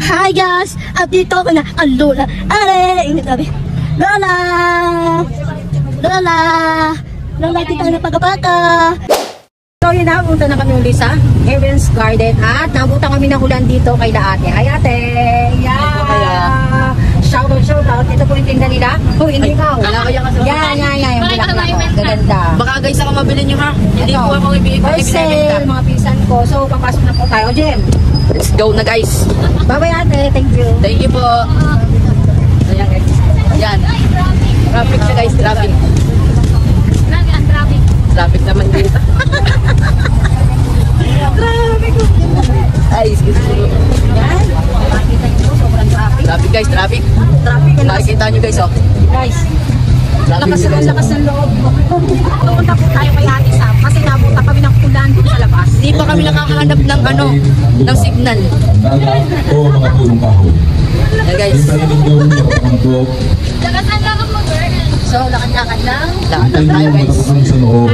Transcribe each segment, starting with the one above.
Hi guys! At dito ko na ang Lola. Are! Ingat sabi. Lola! Lola! Lola, kita na pagkapaka. So yun na, punta na kami uli sa Heaven's Garden at nabutan kami ng ulan dito kay ate. Hi ate! Yeah! Shout out. Ito po yung tinda nila. Oh, hindi ikaw. Yan. Yung bulaklak. Gaganda. Baka guys ako mabili nyo ha. Hindi po ako ibibenta. Mga pinsan ko. So, papasok na po tayo. Jem. Let's go na guys. Bye-bye ate. Thank you. Thank you po. Ayan guys. Ayan. Traffic siya guys. Traffic. Traffic naman dito. Traffic. Ay, excuse me. Yan. Makikita nyo po. Sobrang traffic. Traffic guys. Traffic. Nakikita nyo guys oh. Guys. Lakas ng loob. Pumunta po tayo kay Ate Sam kasi nabuta kami ng ulan dito sa labas. Hindi pa kami nakakahanap ng ano, ng signal. Oo, mga tulong kahoy. Ayan guys. So, lakad-lakad lang. Lakad tayo guys. Sa loob,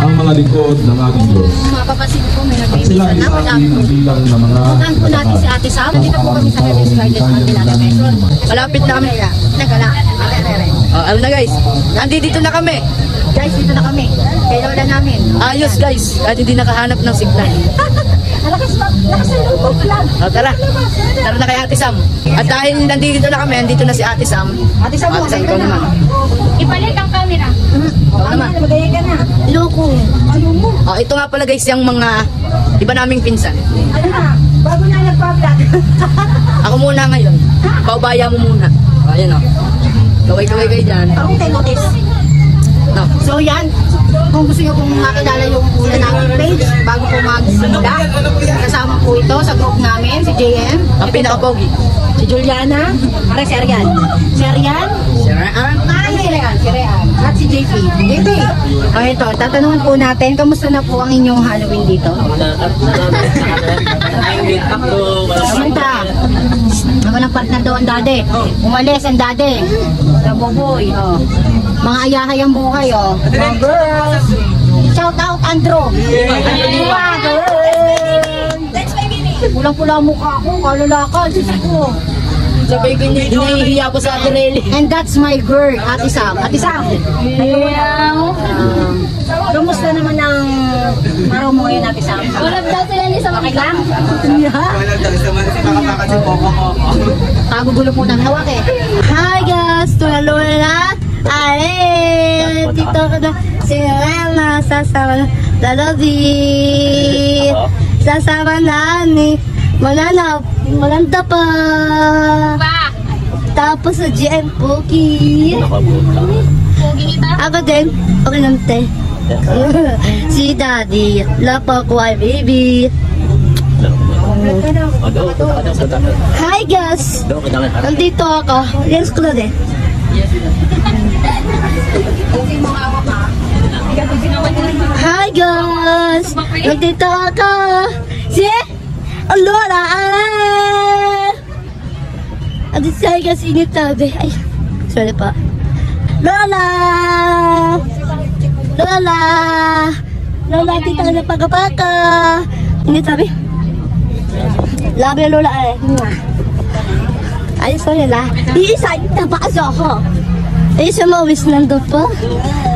ang mga likod ng ating Diyos. Mapapasin ko, may At sila nagbibisa na. sa atin ang bilang ng mga Puntahan po natin si Ate Sam. Dito po kami sa Heaven's Garden at Pilate Metron. Malapit na kami. Nagala. Ano na guys. Nandito na kami. Guys, dito na kami. Kay Lola namin. Ayos guys. At hindi nakahanap ng signal. Lakas ng loob lang. Tara. Tara na kay Ate Sam. At dahil nandito na kami, nandito na si Ate Sam. Ate Sam, ikaw naman. Ibalik ang camera. Ikaw naman. Magaya ka na. Loko. Oh, ito nga pala guys, yung mga iba naming pinsan. Ano na? Bago na nagpa-vlog. Ako muna ngayon. Paubaya mo muna. Oh, ayan oh. Kaway-kaway kayo dyan. Parang tayo notice. No. So yan, kung gusto nyo pong makilala yung una namin page, bago po magsimula, kasama po ito sa group namin, si JM, Ang pinaka-pogi. si Juliana, para si Arian. Si Arian, si Rean, at si JP. JP, ito, tatanungan po natin, kamusta na po ang inyong Halloween dito? Kamunta? Walang partner daw ang dade. Umalis ang dade. Naboboy. Oh. Mga ayahay ang buhay. Oh. Mga girls. Shout out Andrew. Pulang-pula mukha ko. Kalulakan. Sisiko. Sabay ko hinihiya ko sa Ate Nelly. And that's my girl, Ate Sam. Ate Sam. Kamusta naman ang araw mo ngayon, Ate Sam? Wala daw sila ni sa Okay lang? Kagugulo po ng hawak eh. Hi guys! Ito na Lola. Are! Dito ko na si Rana. Sasama na Lalobi. Sasama na ni Malanda pa. Tapos sa GM Poki. Pogi kita. Ako din. Okay lang te. Si Daddy. Lapa ko ay baby. Hi guys! Nandito ako. Yes ko na din. Hi guys! Nandito ako. Si Lola. Andito siya guys initabi. Ay, sorry pa. Lola! Lola! Lola, dito ka na pagkapaka. Initabi. Love you, Lola. Ay, sorry la. Iisa, tabas ako. Isa mawis nando pa.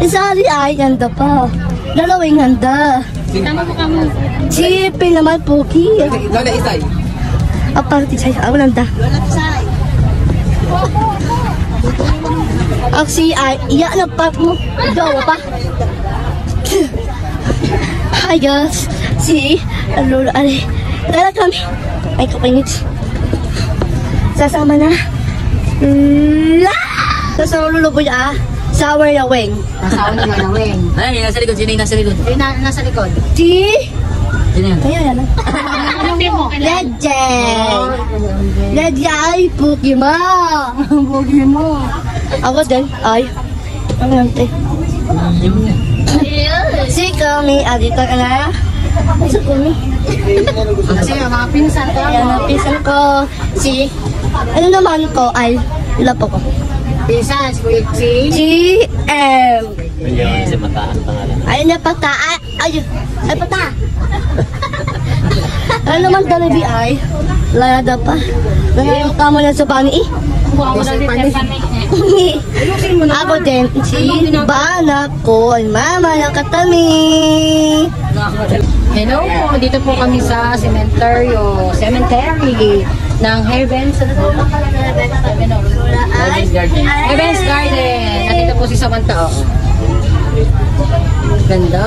Isa ay nando pa. Dalawing handa. Tama mo ka mo. Chipi naman, Poki. Lola Isay. Aparte sa'yo, ako nanda. Ako si ay, iya na pa mo. Dawa pa. Hi guys. Si Lola, ay. Tara kami. Ay, kapinit. Sasama na. Sasama luluboy Sour na wing. Nasawa niya na weng. Ay, nasa likod. Sino yung nasa likod? Yung nasa likod. Si... Sino yan? Ayan. Legend. Legend ay Poki mo. Poki mo. Ako din. Ay. Ano nante? Si Kami. Dito ka na. Si Kami. Kasi yung mga pinsan ko. Ayan ang pinsan ko. Si... Ano naman ko ay... Lapo ko. Pinsan, si GM. Ayun na pata. Ay pata. Ano naman talabi ay? Lada pa. Ngayon kamo na sa pani. Ako din, si Bana ko ay mama ng katami. Hello po, dito po kami sa cemetery ng Heavens. Heavens Garden. At ito po si Samantha. Ganda.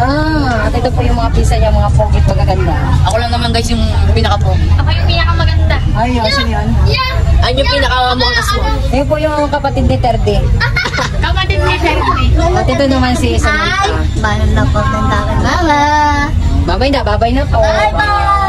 At ito po yung mga pisa niya, mga pogi pagkaganda. Ako lang naman guys yung pinaka-po. Ako yung pinakamaganda. Ay, sino yan? Yeah! Ayun yung pinaka-mukhang aswang. Ayun po yung kapatid ni Terde. Kapatid ni Ferdi. At ito naman si Samantha. Bana na po ng mama. Babay na po. Bye-bye!